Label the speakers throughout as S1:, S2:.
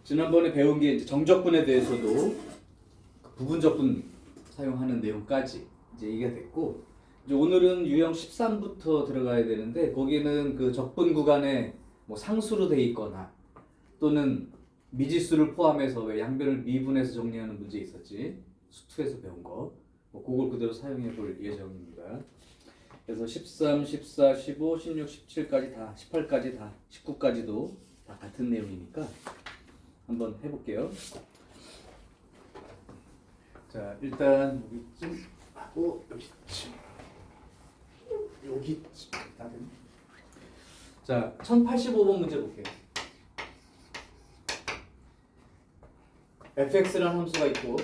S1: 지난번에 배운 게 이제 정적분에 대해서도 부분적분 사용하는 내용까지 이제 얘기가 됐고, 이제 오늘은 유형 13부터 들어가야 되는데, 거기는 그 적분 구간에 뭐 상수로 돼 있거나 또는 미지수를 포함해서 왜 양변을 미분해서 정리하는 문제 있었지, 수투에서 배운 거, 뭐 그걸 그대로 사용해 볼 예정입니다. 그래서 13, 14, 15, 16, 17까지 다, 18까지 다, 19까지도 다 같은 내용이니까 한번 해볼게요. 자, 일단 여기쯤 하고 여기쯤 다 됐네. 자, 1085번 문제 볼게요. fx라는 함수가 있고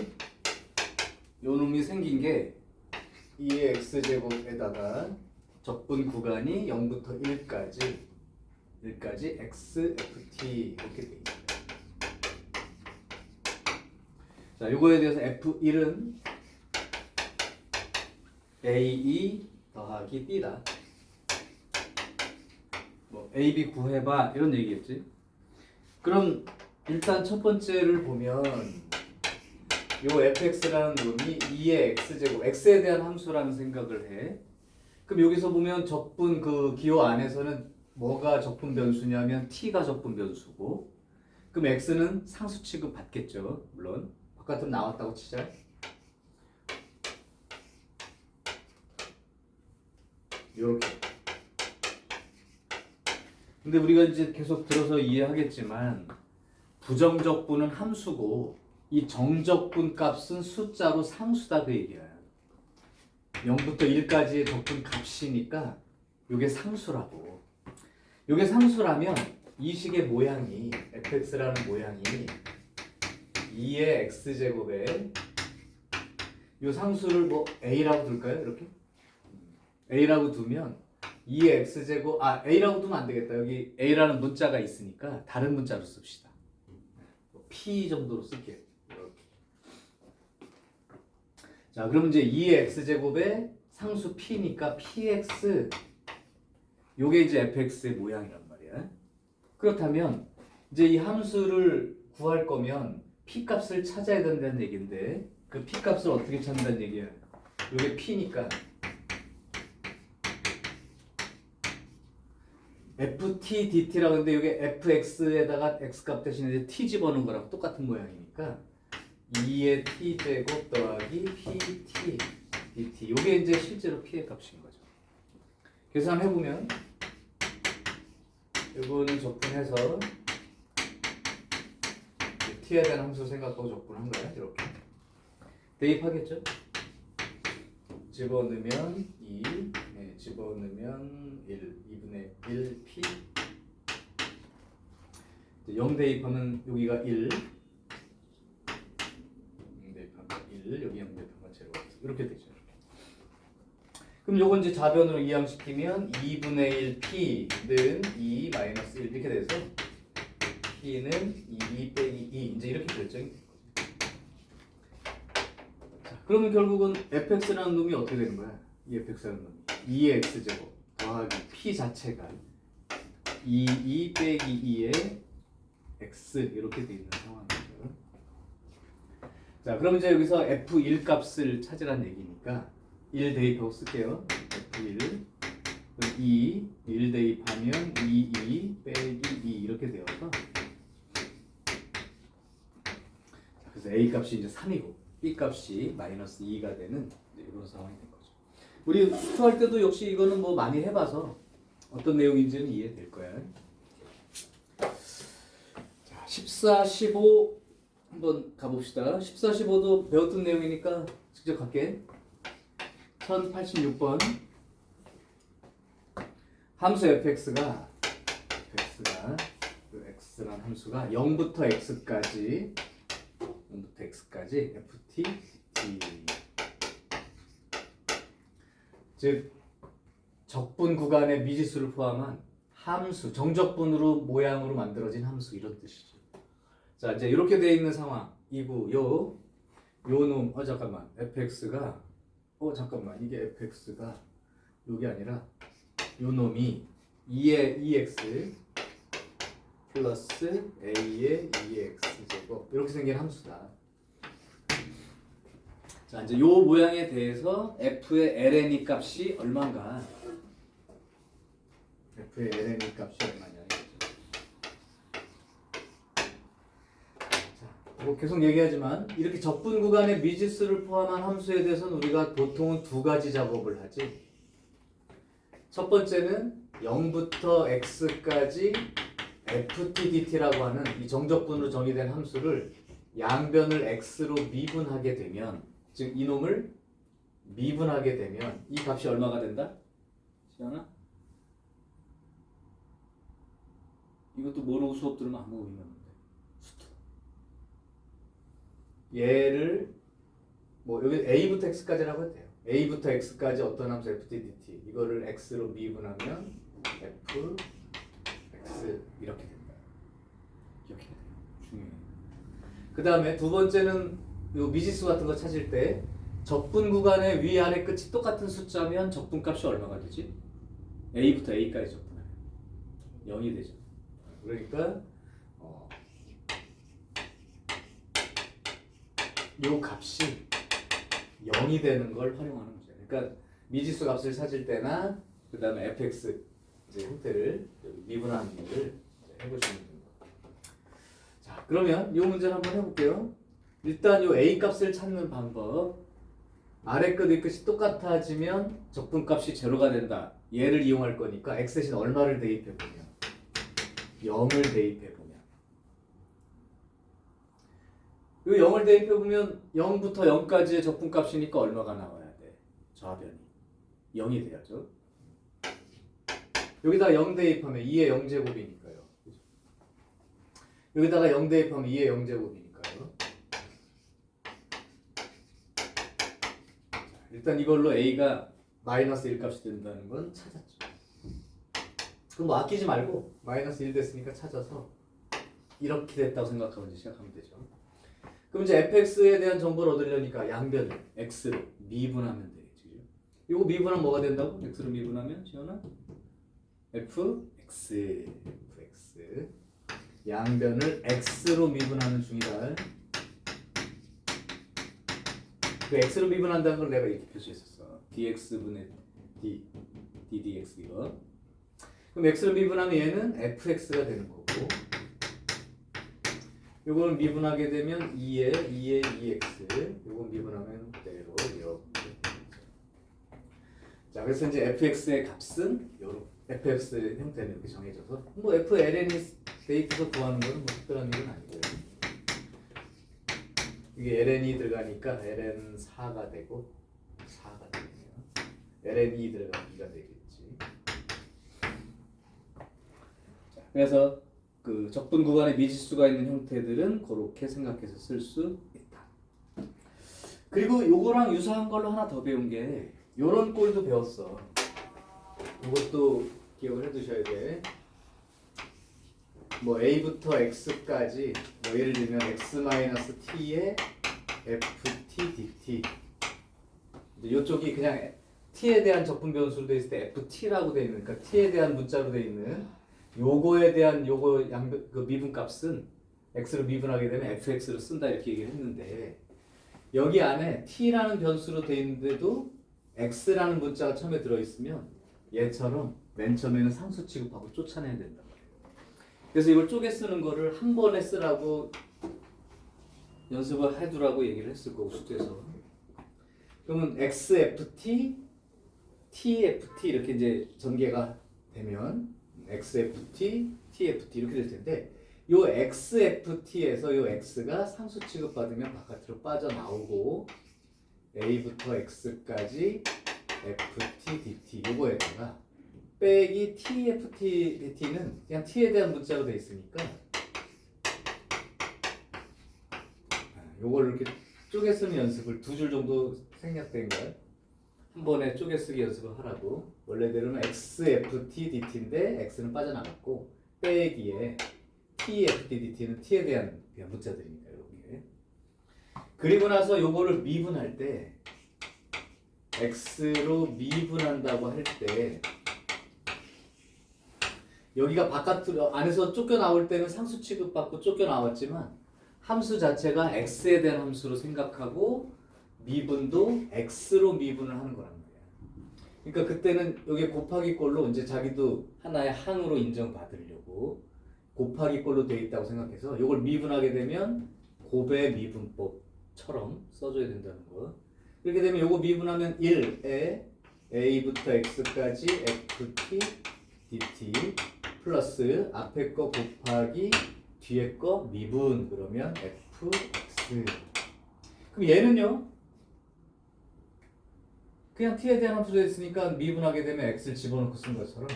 S1: 요 놈이 생긴 게 2의 x제곱에다가 적분 구간이 0부터 1까지 x, ft 이렇게 돼 있습니다. 자, 요거에 대해서 f1은 a2 더하기 b다. 뭐 ab 구해봐 이런 얘기겠지. 그럼 일단 첫 번째를 보면 요 fx라는 놈이 2의 x제곱, x에 대한 함수라는 생각을 해. 그럼 여기서 보면 적분 그 기호 안에서는 뭐가 적분 변수냐면 t가 적분 변수고, 그럼 x는 상수 취급 받겠죠. 물론 바깥으로 나왔다고 치자. 요렇게. 근데 우리가 이제 계속 들어서 이해하겠지만 부정적분은 함수고 이 정적분 값은 숫자로 상수다 그 얘기야. 0부터 1까지의 적분 값이니까 요게 상수라고. 요게 상수라면 이 식의 모양이, fx라는 모양이 2의 x제곱에 요 상수를 뭐 a라고 둘까요? 이렇게? a라고 두면 2의 x제곱, a라고 두면 안 되겠다. 여기 a라는 문자가 있으니까 다른 문자로 씁시다. p 정도로 쓸게요. 이렇게. 자, 그럼 이제 2의 x제곱에 상수 p니까 px, 요게 이제 fx의 모양이란 말이야. 그렇다면 이제 이 함수를 구할 거면 p 값을 찾아야 된다는 얘기인데, 그 p 값을 어떻게 찾는다는 얘기야? 요게 p니까 ft dt라고 하는데 이게 fx에다가 x값 대신에 이제 t 집어넣은 거랑 똑같은 모양이니까 2의 t제곱 더하기 pt dt, 이게 이제 실제로 p의 값인 거죠. 계산해보면 이거는 적분해서 t에 대한 함수 생각하고 적분한 거야. 이렇게 대입하겠죠. 집어넣으면 2, 집어넣으면 1, 2분의 1 p. 0 대입하면 여기가 1, 0 대입하면 1, 여기 0 대입하면 제로. 이렇게 되죠. 그럼 요건 이제 좌변으로 이항시키면 2분의 1 p는 2 마이너스 1 이렇게 돼서 p는 2 빼기 2 이제 이렇게 결정이 된 거죠. 자, 그러면 결국은 fx라는 놈이 어떻게 되는 거야? 이 fx라는 놈이 2의 x제곱 더하기 p 자체가 2 빼기 2의 x 이렇게 돼 있는 상황이죠. 자, 그럼 이제 여기서 f1 값을 찾으라는 얘기니까 1 대입하고 쓸게요. f1 1 대입하면 2 빼기 2 이렇게 되어서, 그래서 a 값이 이제 3이고 b 값이 마이너스 2가 되는 이런 상황이 된 거죠. 우리 수투할 때도 역시 이거는 뭐 많이 해봐서 어떤 내용인지는 이해될 거야. 자, 14, 15 한번 가봅시다. 14, 15도 배웠던 내용이니까 직접 갈게. 1086번 함수 fx가 그 x란 함수가 0부터 x까지 ft dt, 즉 적분 구간의 미지수를 포함한 함수, 정적분으로 모양으로 만들어진 함수 이런 뜻이죠. 자, 이제 이렇게 돼 있는 상황이고 요 놈, 잠깐만, fx가 잠깐만, 이게 fx가 요게 아니라 요 놈이 2의 2x 플러스 a의 2x제곱 이렇게 생긴 함수다. 자, 이제 요 모양에 대해서 f의 ln이 값이 얼마인가? f의 ln이 값이 얼마냐 이거죠. 자, 뭐 계속 얘기하지만 이렇게 적분 구간의 미지수를 포함한 함수에 대해서는 우리가 보통은 두 가지 작업을 하지. 첫 번째는 0부터 x까지 ftdt라고 하는 이 정적분으로 정의된 함수를 양변을 x로 미분하게 되면, 즉 이놈을 미분하게 되면 이 값이 얼마가 된다? 시연아? 이것도 모르고 수업 들으면 아무 의미 없는데. 수투. 얘를 뭐 여기 a부터 x까지라고 해도 돼요. a부터 x까지 어떤 함수 ftdt 이거를 x로 미분하면 f x 이렇게 된다. 이렇게 돼요. 중요해요. 그 다음에 두 번째는 요 미지수 같은 거 찾을 때 적분 구간의 위아래 끝이 똑같은 숫자면 적분값이 얼마가 되지? a부터 a까지 적분하면 0이 되죠. 그러니까 요 값이 0이 되는 걸 활용하는 거죠. 그러니까 미지수 값을 찾을 때나 그 다음에 fx 이제 형태를 미분하는 일을 해보시면 됩니다. 자, 그러면 이 문제를 한번 해볼게요. 일단 요 a 값을 찾는 방법. 아래 끝, 위 끝이 똑같아지면 적분값이 제로가 된다. 얘를 이용할 거니까 x 대신 얼마를 대입해보면 0을 대입해보면 요 0을 대입해보면 0부터 0까지의 적분값이니까 얼마가 나와야 돼? 좌변이 0이 돼야죠. 여기다 0 대입하면 2의 0제곱이니까요. 여기다가 0 대입하면 2의 0제곱이니까요. 일단 이걸로 a가 마이너스 1 값이 된다는 건 찾았죠. 그럼 뭐 아끼지 말고 마이너스 1 됐으니까 찾아서 이렇게 됐다고 생각하면 이제 시작하면 되죠. 그럼 이제 fx에 대한 정보를 얻으려니까 양변을 x로 미분하면 되겠죠. 이거 미분하면 뭐가 된다고? x로 미분하면 시원아? fx 양변을 x로 미분하는 중이다. 그 x로 미분한다는 걸 내가 이렇게 표시했었어. dx분의 ddx 이거. 그럼 x로 미분하면 얘는 fx가 되는 거고, 요거는 미분하게 되면 2의 2x, 요건 미분하면 그대로 이렇게. 자, 그래서 이제 fx의 값은 요런 fx 형태는 이렇게 정해져서 뭐 fln이 대입해서 구하는 거는 뭐 특별한 일은 아니고요. 이게 ln이 들어가니까 ln4가 되고 4가 되네요. ln2 들어가면 2가 되겠지. 자, 그래서 그 적분 구간에 미지수가 있는 형태들은 그렇게 생각해서 쓸 수 있다. 그리고 요거랑 유사한 걸로 하나 더 배운 게 요런 꼴도 배웠어. 이것도 기억을 해두셔야 돼. 뭐 a부터 x까지 뭐 예를 들면 x-t의 ft dt 이쪽이 그냥 t에 대한 적분 변수로 되어 있을 때 ft라고 되어 있는, 그러니까 t에 대한 문자로 되어 있는 요거에 대한 요거 양변 그 미분 값은 x로 미분하게 되면 fx로 쓴다 이렇게 얘기를 했는데, 여기 안에 t라는 변수로 되어 있는데도 x라는 문자가 처음에 들어 있으면 얘처럼 맨 처음에는 상수 취급하고 쫓아내야 된다. 그래서 이걸 쪼개 쓰는 거를 한 번에 쓰라고 연습을 해두라고 얘기를 했을 거고 숙제에서. 그러면 xft, tft 이렇게 이제 전개가 되면 xft, tft 이렇게 될 텐데, 요 xft에서 요 x가 상수 취급받으면 바깥으로 빠져나오고 a부터 x까지 ft dt 요거에다가 빼기 tft dt는 그냥 t에 대한 문자로 되어 있으니까 요걸 이렇게 쪼개 쓰는 연습을 두 줄 정도 생략된 걸 한 번에 쪼개 쓰기 연습을 하라고. 원래대로는 xft dt인데 x는 빠져나갔고 빼기에 tft dt는 t에 대한 그냥 문자들이니까 이렇게. 그리고 나서 요거를 미분할 때 x로 미분한다고 할 때 여기가 바깥으로 안에서 쫓겨 나올 때는 상수 취급받고 쫓겨 나왔지만 함수 자체가 x에 대한 함수로 생각하고 미분도 x로 미분을 하는 거란 말이야. 그러니까 그때는 여기 곱하기 꼴로 이제 자기도 하나의 항으로 인정받으려고 곱하기 꼴로 되어 있다고 생각해서 이걸 미분하게 되면 곱의 미분법처럼 써줘야 된다는 거. 이렇게 되면 요거 미분하면 1에 a부터 x까지 ft dt 플러스 앞에 거 곱하기 뒤에 거 미분 그러면 fx. 그럼 얘는요? 그냥 t에 대한 함수로 했으니까 미분하게 되면 x를 집어넣고 쓴 것처럼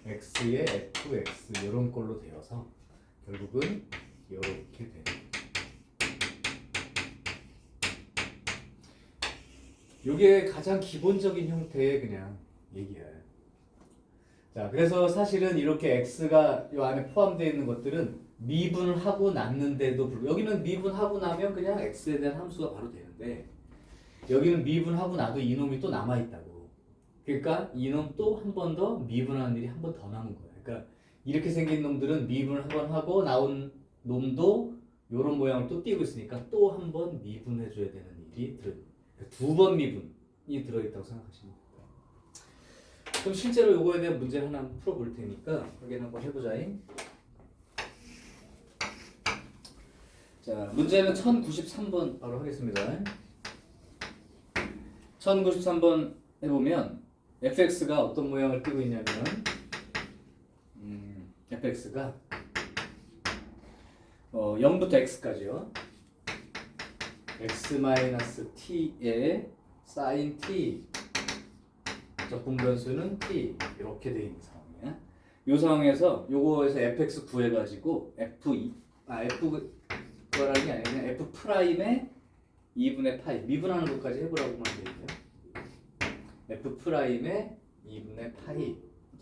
S1: x에 fx 이런 꼴로 되어서 결국은 이렇게 되는 거예요. 이게 가장 기본적인 형태의 그냥 얘기예요. 자, 그래서 사실은 이렇게 x가 이 안에 포함되어 있는 것들은 미분을 하고 났는데도 불구하고 여기는 미분하고 나면 그냥 x에 대한 함수가 바로 되는데 여기는 미분하고 나도 이놈이 또 남아있다고. 그러니까 이놈 또 한 번 더 미분하는 일이 한 번 더 남은 거야. 그러니까 이렇게 생긴 놈들은 미분을 한 번 하고 나온 놈도 이런 모양을 또 띄고 있으니까 또 한 번 미분해줘야 되는 일이 들어있는. 두 번 미분이 들어있다고 생각하시면 됩니다. 그럼 실제로 요거에 대한 문제 하나 풀어볼 테니까 확인 한번 해보자. 자, 문제는 1093번 바로 하겠습니다. 1093번 해보면 fx가 어떤 모양을 띄고 있냐면 fx가 0부터 x까지요. x-t에 sin t 적분 변수는 t 이렇게 되어 있는 상황이야. 이 상황에서 요거에서 fx 구해가지고 f 그거라는 게 아니라 그냥 f 프라임의 2분의 파이 미분하는 것까지 해보라고만 되어 있네요. f 프라임의 2분의 파이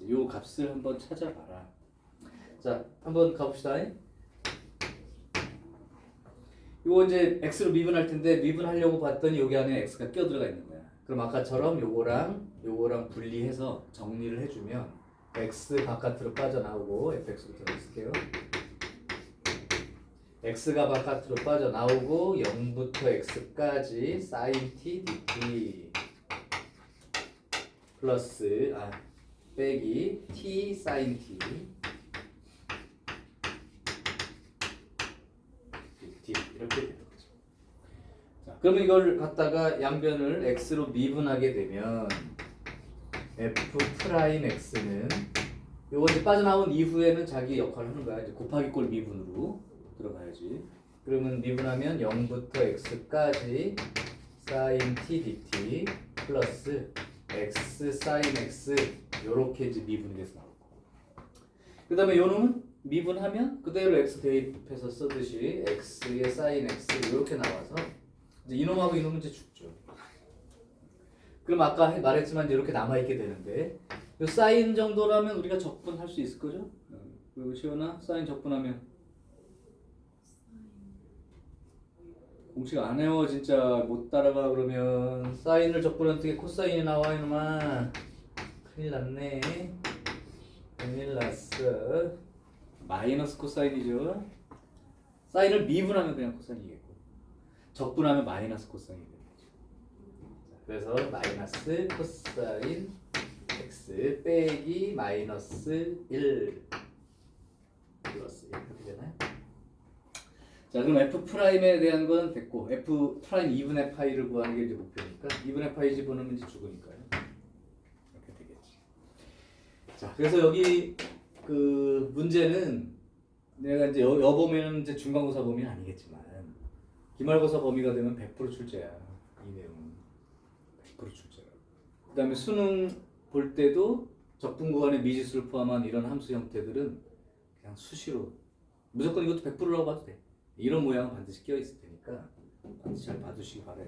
S1: 요 값을 한번 찾아봐라. 자, 한번 가봅시다. 요거 이제 x로 미분할 텐데 미분하려고 봤더니 여기 안에 x가 껴들어가 있는 거야. 그럼 아까처럼 요거랑 분리해서 정리를 해주면 x 바깥으로 빠져나오고 fx부터 쓸게요. x가 바깥으로 빠져나오고 0부터 x까지 sin t dt 플러스 빼기 t sin t 이렇게 되는 거죠. 자, 그러면 이걸 갖다가 양변을 x로 미분하게 되면 f 프라임 x는 요거 이제 빠져나온 이후에는 자기 역할을 하는 거야. 이제 곱하기 꼴 미분으로 들어가야지. 그러면 미분하면 0부터 x까지 sin t dt 플러스 x sin x 요렇게 이제 미분이 돼서 나오고. 그 다음에 요 놈은 미분하면 그대로 x 대입해서 쓰듯이 x의 sin x 이렇게 나와서 이제 이놈하고 이놈은 이제 죽죠. 그럼 아까 말했지만 이제 이렇게 남아있게 되는데 이 sin 정도라면 우리가 적분할 수 있을 거죠? 그리고 시원아 sin 적분하면 공식 안 해요. 진짜 못 따라가. 그러면 사인을 적분하면 어떻게 코사인이 나와 이놈아. 큰일 났네. 큰일 났어. 마이너스 코사인이죠. 사인을 미분하면 그냥 코사인이겠고 적분하면 마이너스 코사인이 되겠죠. 그래서 마이너스 코사인 x 빼기 마이너스 1 플러스 1 이렇게 되나요? 자, 그럼 f 프라임에 대한 건 됐고 f 프라임 2분의 파이를 구하는 게 이제 목표니까 2분의 파이 집어넣으면 이제 죽으니까요. 이렇게 되겠지. 자, 그래서 여기 그 문제는 내가 이제 여범위는 이제 중간고사 범위는 아니겠지만 기말고사 범위가 되면 100% 출제야. 이 내용은 100% 출제라고. 그다음에 수능 볼 때도 적분 구간의 미지수를 포함한 이런 함수 형태들은 그냥 수시로 무조건 이것도 100%라고 봐도 돼. 이런 모양은 반드시 끼어 있을 테니까 반드시 잘 봐두시기 바래.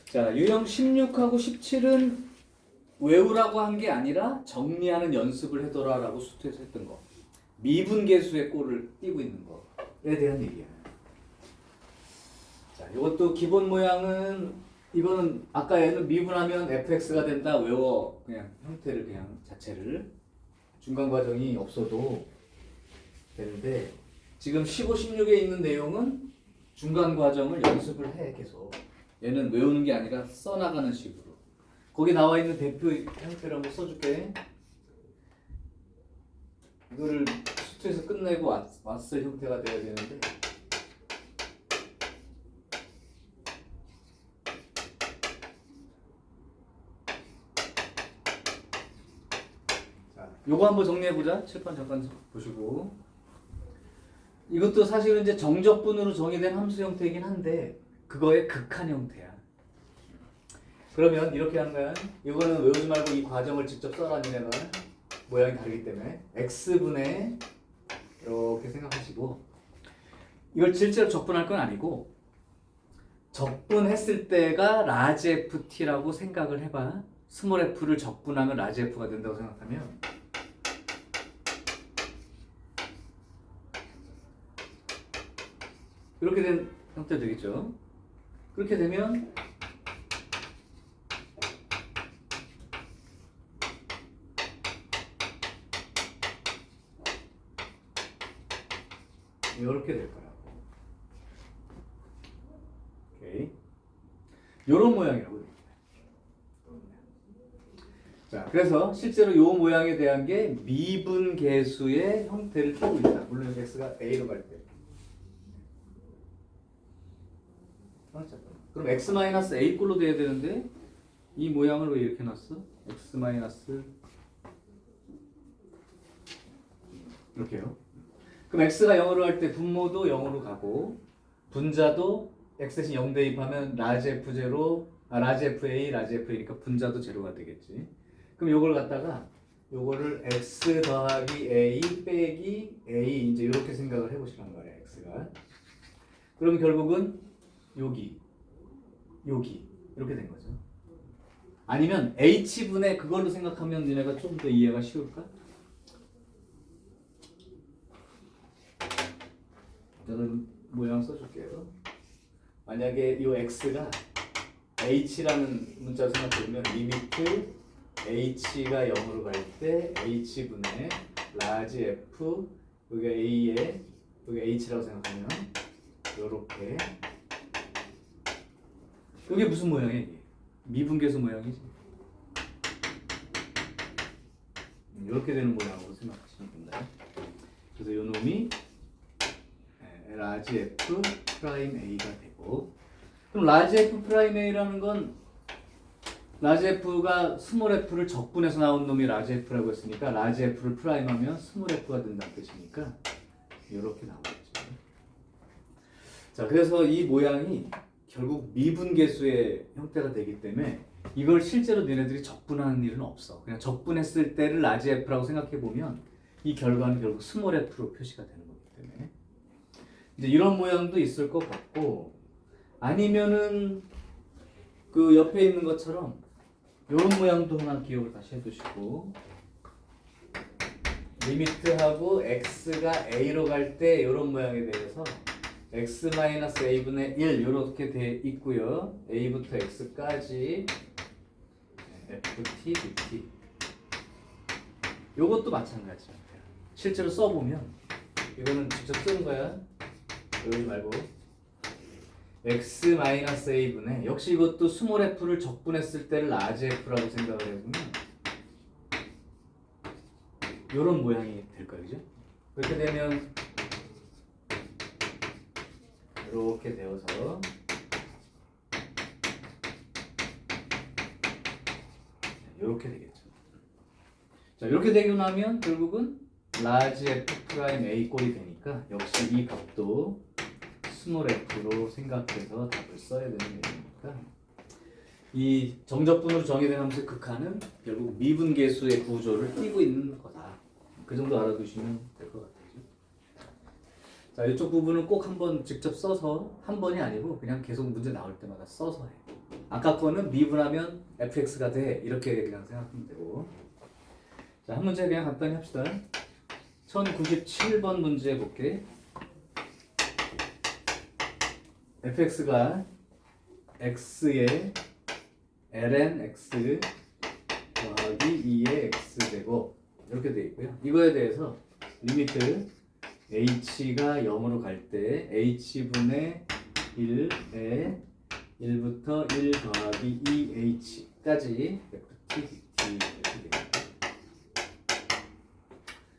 S1: 자, 유형 16하고 17은 외우라고 한 게 아니라 정리하는 연습을 해둬라라고 수트에서 했던 거. 미분계수의 꼴을 띄고 있는 거에 대한 얘기야. 자, 이것도 기본 모양은 이거는 아까 얘는 미분하면 fx가 된다 외워. 그냥 형태를 그냥 자체를 중간 과정이 없어도 되는데 지금 15, 16에 있는 내용은 중간 과정을 연습을 해 계속. 얘는 외우는 게 아니라 써나가는 식으로. 거기 나와 있는 대표 형태를 한번 써줄게. 이거를 수트에서 끝내고 왔을 형태가 돼야 되는데 자, 요거 한번 정리해보자. 칠판 잠깐 보시고 이것도 사실은 이제 정적분으로 정의된 함수 형태이긴 한데 그거의 극한 형태야. 그러면 이렇게 하는 거야. 이거는 외우지 말고 이 과정을 직접 써라. 니네가 모양이 다르기 때문에 x분의 이렇게 생각하시고 이걸 실제로 적분할 건 아니고 적분했을 때가 라지 ft라고 생각을 해봐. 스몰 f를 적분하면 라지 f가 된다고 생각하면 이렇게 된 형태 되겠죠. 그렇게 되면 이렇게 될 거라고. 오케이. 요런 모양이라고 됩니다. 자, 그래서 실제로 요 모양에 대한 게 미분계수의 형태를 띠고 있다. 물론 x가 a로 갈 때. 그럼 x-a 꼴로 돼야 되는데 이 모양을 왜 이렇게 놨어? x- 이렇게요. 그럼 x가 0으로 할 때 분모도 0으로 가고 분자도 x 대신 0 대입하면 라지 f0, 라지 fa, 라지 fa니까 분자도 제로가 되겠지. 그럼 요걸 갖다가 요거를 x 더하기 a 빼기 a 이제 이렇게 생각을 해보시란 말이야 x가. 그럼 결국은 여기 이렇게 된 거죠. 아니면 h분의 그걸로 생각하면 니네가 좀 더 이해가 쉬울까? 저는 모양 써줄게요. 만약에 이 x가 h라는 문자로 생각해보면 리미트 h가 0으로 갈 때 h분의 라지 f 여기가 a에 여기 h라고 생각하면 요렇게 이게 무슨 모양이야? 이게? 미분계수 모양이지. 이렇게 되는 모양으로 생각하시면 됩니다. 그래서 요 놈이 라지 f 프라임 a가 되고 그럼 라지 f 프라임 a라는 건 라지 f가 스몰 f를 적분해서 나온 놈이 라지 f라고 했으니까 라지 f를 프라임하면 스몰 f가 된다는 뜻이니까 이렇게 나오겠죠. 자, 그래서 이 모양이 결국 미분계수의 형태가 되기 때문에 이걸 실제로 너네들이 적분하는 일은 없어. 그냥 적분했을 때를 라지 f라고 생각해 보면 이 결과는 결국 스몰 f로 표시가 되는 거기 때문에 이제 이런 모양도 있을 것 같고 아니면은 그 옆에 있는 것처럼 이런 모양도 하나 기억을 다시 해두시고 리미트하고 x가 a로 갈 때 이런 모양에 대해서 x-a분의 1 이렇게 돼 있고요. a부터 x까지 ft, dt 요것도 마찬가지예요. 실제로 써보면 이거는 직접 쓰는 거야. 외우지 말고 x-a분의 역시 이것도 스몰 f를 적분했을 때를 라지 f라고 생각을 해보면 요런 모양이 될 거예요. 그죠? 그렇게 되면 이렇게 되어서 이렇게 되겠죠. 자, 이렇게 되고 나면 결국은 라지 f 프라임 a 꼴이 되니까 역시 이 값도 스몰 f로 생각해서 답을 써야 되는 내용이니까 이 정적분으로 정의된 함수의 극한은 결국 미분계수의 구조를 띠고 있는 거다. 그 정도 알아두시면 될 것 같아요. 자, 이쪽 부분은 꼭 한번 직접 써서 한 번이 아니고 그냥 계속 문제 나올 때마다 써서 해. 아까 거는 미분하면 fx가 돼 이렇게 그냥 생각하면 되고. 자, 한 문제 그냥 간단히 합시다. 1097번 문제 볼게. fx가 x의 ln x 더하기 2의 x 제곱 이렇게 되어 있고요. 이거에 대해서 리미트 h가 0으로 갈 때 h분의 1에 1부터 1 더하기 2h까지 ft dt 이렇게 됩니다.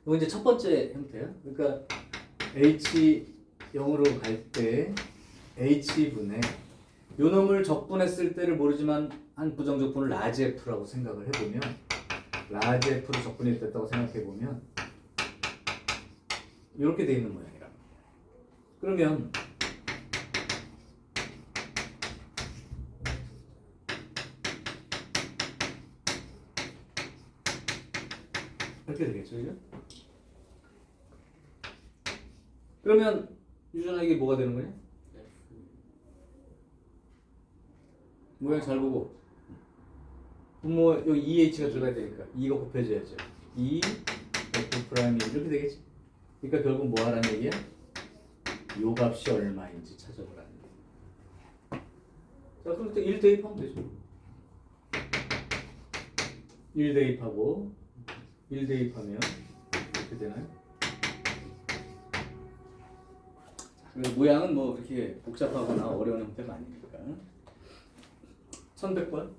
S1: 이거 이제 첫 번째 형태야. 그러니까 h 0으로 갈 때 h분의 요 놈을 적분했을 때를 모르지만 한 부정적분을 라지 f라고 생각을 해보면 라지 f로 적분이 됐다고 생각해보면 이렇게 돼 있는 모양이란 말이야. 그러면 이렇게 되겠죠, 그죠? 그러면 유준아 이게 뭐가 되는 거냐? 모양 잘 보고 뭐 여기 2h가 들어가야 되니까 2가 곱해져야죠. 2 f 프라임이 이렇게 되겠지. 그러니까 결국 뭐 하라는 얘기야? 요 값이 얼마인지 찾아보라는 얘기야. 자 그럼 또 1 대입하면 되죠. 1 대입하고 1 대입하면 이렇게 되나요? 모양은 뭐 그렇게 복잡하거나 어려운 형태가 아니니까 1100번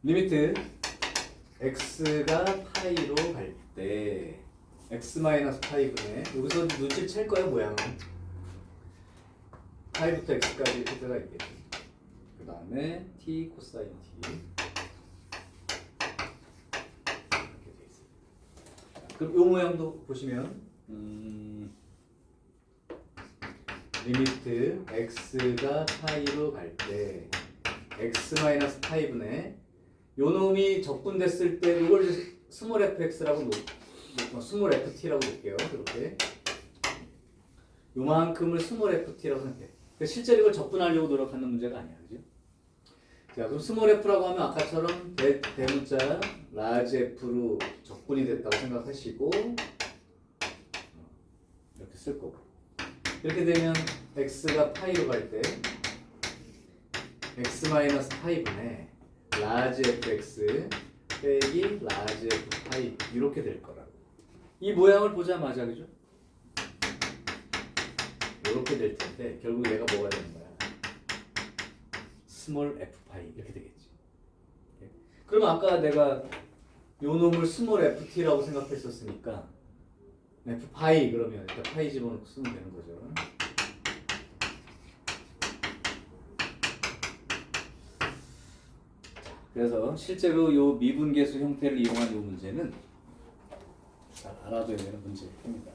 S1: 리미트 x가 파이로 갈 때 x 마이너스 파이분의 여기서 눈치 챌 거야 모양은 파이부터 x까지 이렇게 들어가 있겠지. 그 다음에 t 코사인 t 이렇게 돼 있어요. 그럼 이 모양도 보시면 리미트 x가 파이로 갈 때 x 마이너스 파이분의 요 놈이 적분됐을 때 이걸 스몰 fx라고 스몰 ft라고 볼게요. 그렇게 요만큼을 스몰 ft라고 생각해. 그러니까 실제로 이걸 적분하려고 노력하는 문제가 아니야, 그죠? 자, 그럼 스몰 f라고 하면 아까처럼 대문자 라지 f로 적분이 됐다고 생각하시고 이렇게 쓸 거고. 이렇게 되면 x가 파이로 갈 때 x 마이너스 파이분의 라지 fx 빼기 라지 f 파이 이렇게 될 거라고. 이 모양을 보자마자 그죠? 이렇게 될 텐데 결국 얘가 뭐가 되는 거야? 스몰 f 파이 이렇게 되겠지. 그러면 아까 내가 요 놈을 스몰 ft라고 생각했었으니까 f 파이 그러면 일단 파이 집어넣고 쓰면 되는 거죠. 그래서 실제로 요 미분계수 형태를 이용한 요 문제는 잘 알아둬야 되는 문제입니다.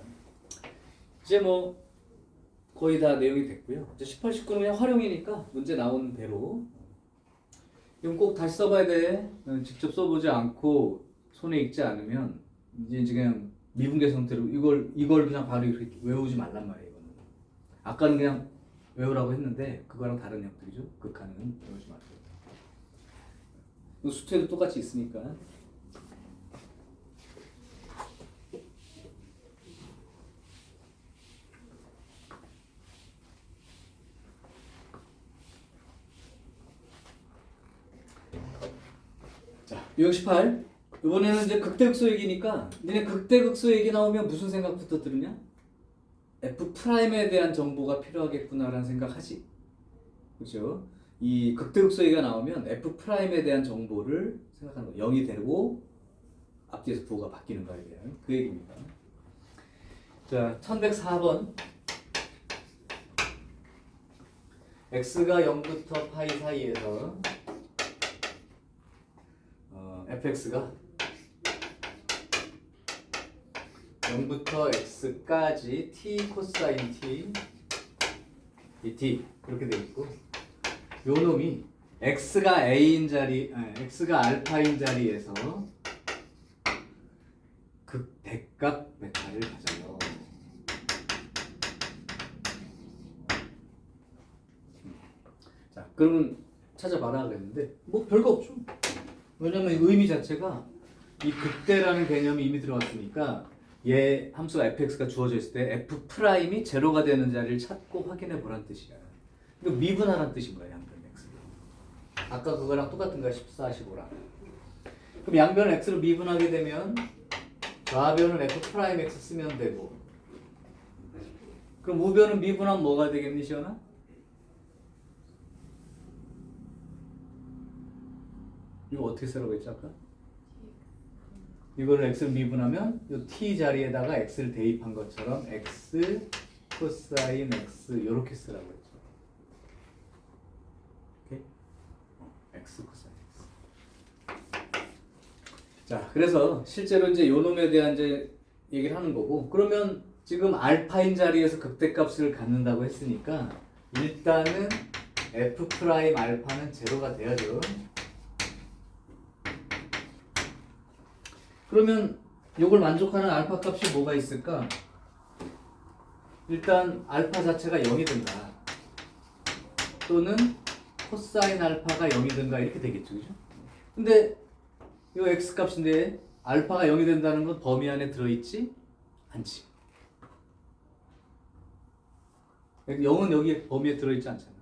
S1: 이제 뭐 거의 다 내용이 됐고요. 이제 18, 19는 그냥 활용이니까 문제 나온 대로 이건 꼭 다시 써봐야 돼. 직접 써보지 않고 손에 익지 않으면 이제 그냥 미분계수 형태로 이걸 그냥 바로 이렇게 외우지 말란 말이에요. 이거는. 아까는 그냥 외우라고 했는데 그거랑 다른 형태죠. 극한은 외우지 마세요. 수트에도 똑같이 있으니까. 자, 유형 18. 이번에는 이제 극대극소 얘기니까 니네 극대극소 얘기 나오면 무슨 생각부터 들으냐? F'에 대한 정보가 필요하겠구나라는 생각하지. 그렇죠? 이 극대극소 얘기가 나오면 F'에 대한 정보를 생각하는 거. 0이 되고 앞뒤에서 부호가 바뀌는 거에 대한 그 얘기입니다. 자, 1104번. x가 0부터 파이 사이에서 fx가 0부터 x까지 t 코사인 t dt 이렇게 되어 있고 요 놈이 x가 a인 자리, x가 알파인 자리에서 극대값 메타를 가져요. 자, 그러면 찾아봐라 그랬는데 뭐 별거 없죠. 왜냐면 의미 자체가 이 극대라는 개념이 이미 들어왔으니까 얘 함수가 fx가 주어져 있을 때 f 프라임이 제로가 되는 자리를 찾고 확인해 보란 뜻이야. 이거 미분하라는 뜻인 거야, 양변 x. 아까 그거랑 똑같은 거야, 14, 15랑. 그럼 양변을 x로 미분하게 되면 좌변은 f 프라임 x 쓰면 되고, 그럼 우변은 미분하면 뭐가 되겠니, 시연아? 이거 어떻게 쓰라고 했지 아까? 이거를 x를 미분하면 이 t 자리에다가 x를 대입한 것처럼 x 코사인 x 이렇게 쓰라고 했죠. 오케이? x 코사인 x. 자, 그래서 실제로 이제 요 놈에 대한 이제 얘기를 하는 거고, 그러면 지금 알파인 자리에서 극대값을 갖는다고 했으니까 일단은 f 프라임 알파는 제로가 돼야죠. 그러면 요걸 만족하는 알파 값이 뭐가 있을까? 일단 알파 자체가 0이든가 또는 코사인 알파가 0이든가 이렇게 되겠죠, 그죠? 근데 요 x 값인데 알파가 0이 된다는 건 범위 안에 들어있지 않지. 0은 여기 범위에 들어있지 않잖아.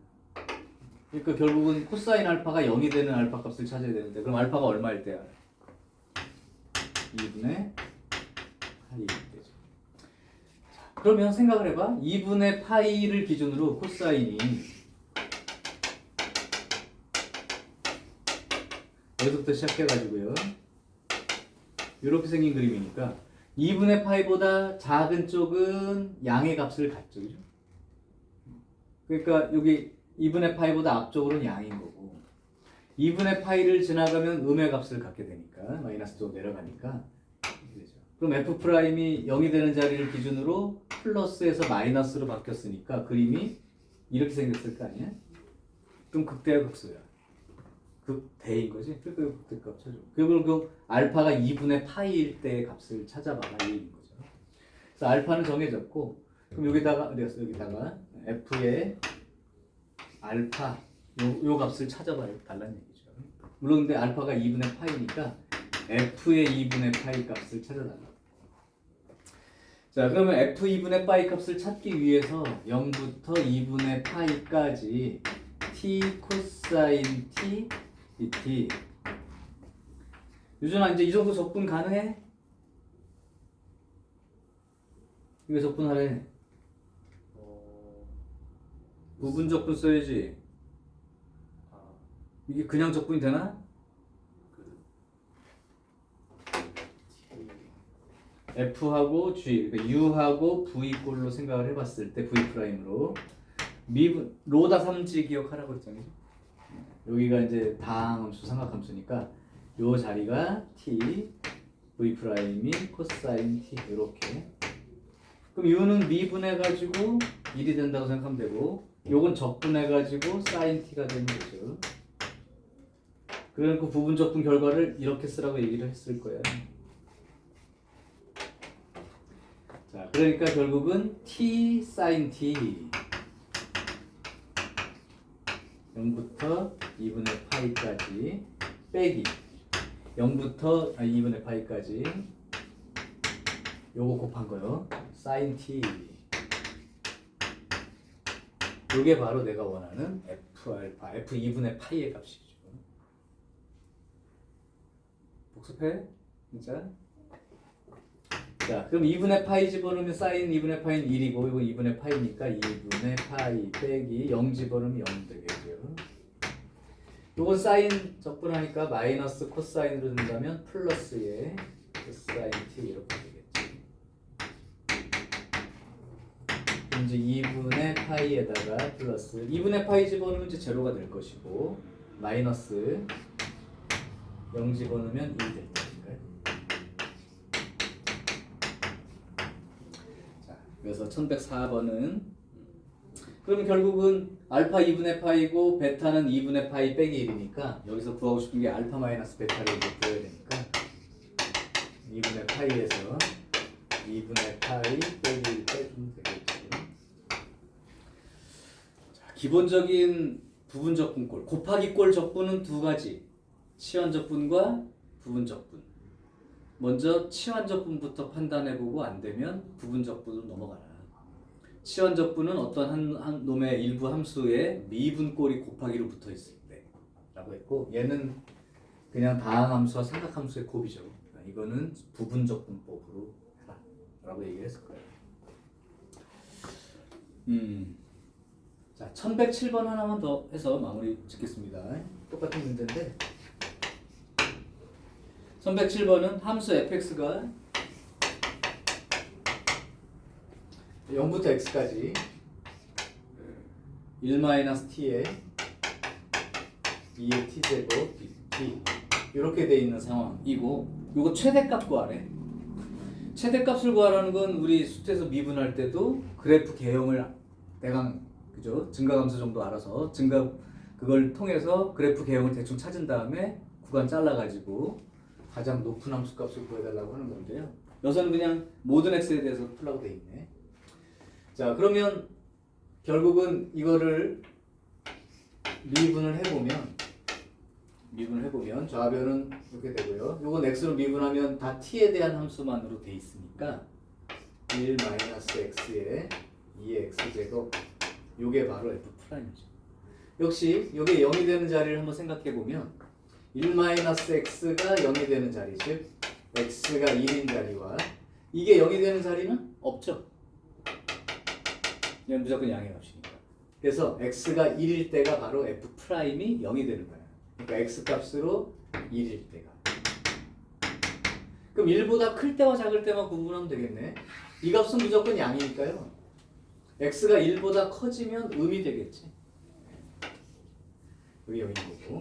S1: 그러니까 결국은 코사인 알파가 0이 되는 알파 값을 찾아야 되는데, 그럼 알파가 얼마일 때야? 2분의 파이 되죠. 자, 그러면 생각을 해봐. 2분의 파이를 기준으로 코사인이 여기서부터 시작해가지고요. 이렇게 생긴 그림이니까 2분의 파이보다 작은 쪽은 양의 값을 갖죠, 그죠? 그러니까 여기 2분의 파이보다 앞쪽으로는 양인 거고, 2분의 파이를 지나가면 음의 값을 갖게 되니까 마이너스 쪽 내려가니까 되죠. 그럼 f 프라임이 0이 되는 자리를 기준으로 플러스에서 마이너스로 바뀌었으니까 그림이 이렇게 생겼을 거 아니야? 그럼 극대야 극소야? 극대인 거지. 그러니까 극대값 찾아. 그리고 알파가 2분의 파이일 때의 값을 찾아봐라 이 얘기인 거죠. 그래서 알파는 정해졌고, 그럼 여기다가 f의 알파 요 값을 찾아봐야 달라는 얘기죠. 물론 근데 알파가 2분의 파이니까 f의 2분의 파이 값을 찾아달라. 자, 그러면 f 2분의 파이 값을 찾기 위해서 0부터 2분의 파이까지 t 코사인 t dt. 유준아, 이제 이 정도 적분 가능해? 이거 적분하래. 부분 적분 써야지. 이게 그냥 적분이 되나? F하고 G, 그러니까 U하고 V 꼴로 생각을 해봤을 때 V 프라임으로 미분 로다 3지 기억하라고 했잖아요. 여기가 이제 다항함수, 삼각함수니까 요 자리가 T, V 프라임이 코사인 T 이렇게. 그럼 U는 미분해가지고 1이 된다고 생각하면 되고, 요건 적분해가지고 사인 T가 되는 거죠. 그러니까 그 부분 적분 결과를 이렇게 쓰라고 얘기를 했을 거예요. 자, 그러니까 결국은 T 사인 T 0부터 2분의 파이까지 빼기 0부터 2분의 파이까지 요거 곱한 거요. 사인 T. 요게 바로 내가 원하는 F 알파, F 2분의 파이의 값이죠. 복습해? 진짜? 자, 그럼 2분의 파이 집어넣으면 사인 2분의 파이는 1이고, 이거 2분의 파이니까 2분의 파이 빼기 0 집어넣으면 0 되겠고요. 요건 사인 적분하니까 마이너스 코사인으로 된다면 플러스에 코사인 t 이렇게 되겠지. 그럼 이제 2분의 파이에다가 플러스 2분의 파이 집어넣으면 이제 제로가 될 것이고, 마이너스 0 집어넣으면 1 될 테니까. 자, 그래서 1104번은 그러면 결국은 알파 2분의 파이고 베타는 2분의 파이 빼기 1이니까 여기서 구하고 싶은 게 알파 마이너스 베타를 이제 구해야 되니까 2분의 파이에서 2분의 파이 빼기 1 빼주면 되겠지. 자, 기본적인 부분 적분꼴, 곱하기 꼴 적분은 두 가지. 치환 적분과 부분 적분. 먼저 치환적분부터 판단해보고 안 되면 부분적분으로 넘어가라. 치환적분은 어떤 한 놈의 일부 함수에 미분꼴이 곱하기로 붙어 있을 때라고 했고, 얘는 그냥 다항함수와 삼각함수의 곱이죠. 그러니까 이거는 부분적분법으로 해라라고 얘기를 했을 거예요. 자, 1107번 하나만 더 해서 마무리 짓겠습니다. 똑같은 문제인데 1107번은 함수 fx가 0부터 x까지 1-t에 2의 t제곱 dt 이렇게 돼 있는 상황이고, 이거 최대값 구하래. 최대값을 구하라는 건 우리 수트에서 미분할 때도 그래프 개형을 대강 그죠? 증가감수 정도 알아서 그걸 통해서 그래프 개형을 대충 찾은 다음에 구간 잘라가지고 가장 높은 함수값을 구해달라고 하는 건데요. 여기서는 그냥 모든 x에 대해서 풀라고 돼 있네. 자, 그러면 결국은 이거를 미분을 해보면 좌변은 이렇게 되고요. 요건 x로 미분하면 다 t에 대한 함수만으로 돼 있으니까 1-x에 2의 x제곱, 요게 바로 f'이죠. 역시 요게 0이 되는 자리를 한번 생각해 보면 1-x가 0이 되는 자리, 즉 x가 1인 자리와 이게 0이 되는 자리는 없죠. 얘는 무조건 양의 값이니까. 그래서 x가 1일 때가 바로 f'이 0이 되는 거예요. 그러니까 x값으로 1일 때가. 그럼 1보다 클 때와 작을 때만 구분하면 되겠네. 이 값은 무조건 양이니까요. x가 1보다 커지면 음이 되겠지. 여기 0인 거고.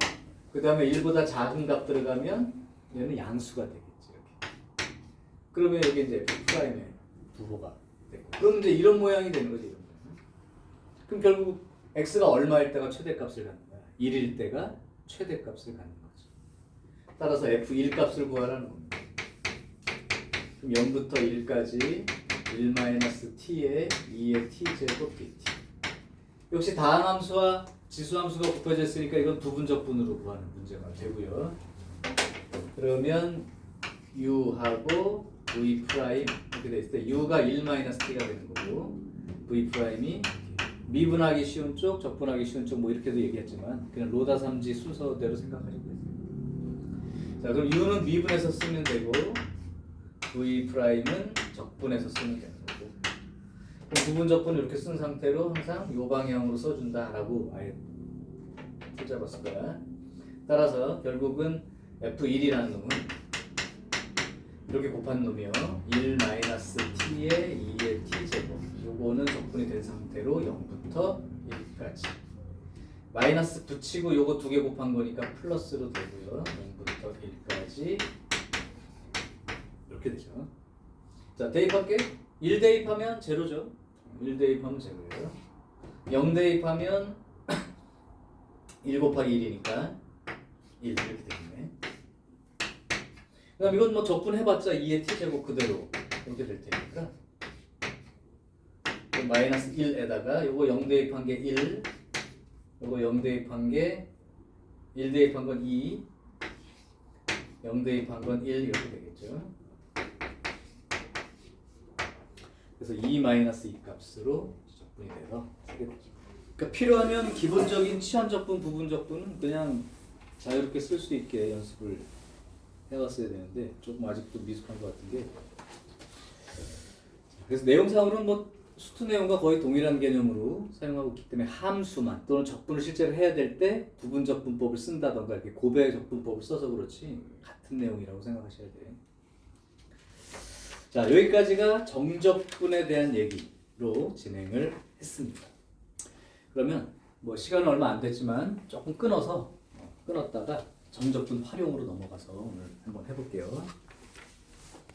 S1: 그 다음에 1보다 작은 값 들어가면 얘는 양수가 되겠지. 이렇게. 그러면 여기 이제 f'의 부호가 되고. 그럼 이제 이런 모양이 되는 거지. 이런 모양. 그럼 결국 x가 얼마일 때가 최대값을 갖는 거야. 1일 때가 최대값을 갖는 거지. 따라서 f1 값을 구하라는 겁니다. 그럼 0부터 1까지 1-t에 2의 t제곱 dt. 역시 다항함수와 지수함수가 곱해져 있으니까 이건 부분적분으로 구하는 문제가 되고요. 그러면 u하고 v' 이렇게 돼 있을 때 u가 1-t가 되는 거고, v'이 미분하기 쉬운 쪽, 적분하기 쉬운 쪽 뭐 이렇게도 얘기했지만 그냥 로다 삼지 순서대로 생각하시면 되세요. 자, 그럼 u는 미분해서 쓰면 되고 v'은 적분해서 쓰면 되는 거고, 그럼 부분적분을 이렇게 쓴 상태로 항상 이 방향으로 써준다라고 아예 붙잡았을 거야. 따라서 결국은 f1이라는 놈은 이렇게 곱한 놈이요. 1-t에 2의 t제곱. 요거는 적분이 된 상태로 0부터 1까지. 마이너스 붙이고 요거 두 개 곱한 거니까 플러스로 되고요. 0부터 1까지. 이렇게 되죠. 자, 대입할게. 1 대입하면 제로죠. 1 대입하면 제로예요. 0 대입하면 1 곱하기 1이니까 1 이렇게 되겠네. 그럼 이건 뭐 적분해봤자 2의 t제곱 그대로 이렇게 될 테니까 마이너스 1에다가 요거 0 대입한 게 1, 요거 0 대입한 게 1 대입한 건 2, 0 대입한 건 1 이렇게 되겠죠. 그래서 2-2 값으로 적분이 돼서 쓰게 되죠. 그러니까 필요하면 기본적인 치환적분, 부분적분은 그냥 자유롭게 쓸 수 있게 연습을 해왔어야 되는데 조금 아직도 미숙한 것 같은 게, 그래서 내용상으로는 뭐 수트 내용과 거의 동일한 개념으로 사용하고 있기 때문에 함수만 또는 적분을 실제로 해야 될 때 부분적분법을 쓴다던가 이렇게 고배 적분법을 써서 그렇지 같은 내용이라고 생각하셔야 돼요. 자, 여기까지가 정적분에 대한 얘기로 진행을 했습니다. 그러면 뭐 시간은 얼마 안 됐지만 조금 끊었다가 정적분 활용으로 넘어가서 오늘 한번 해볼게요.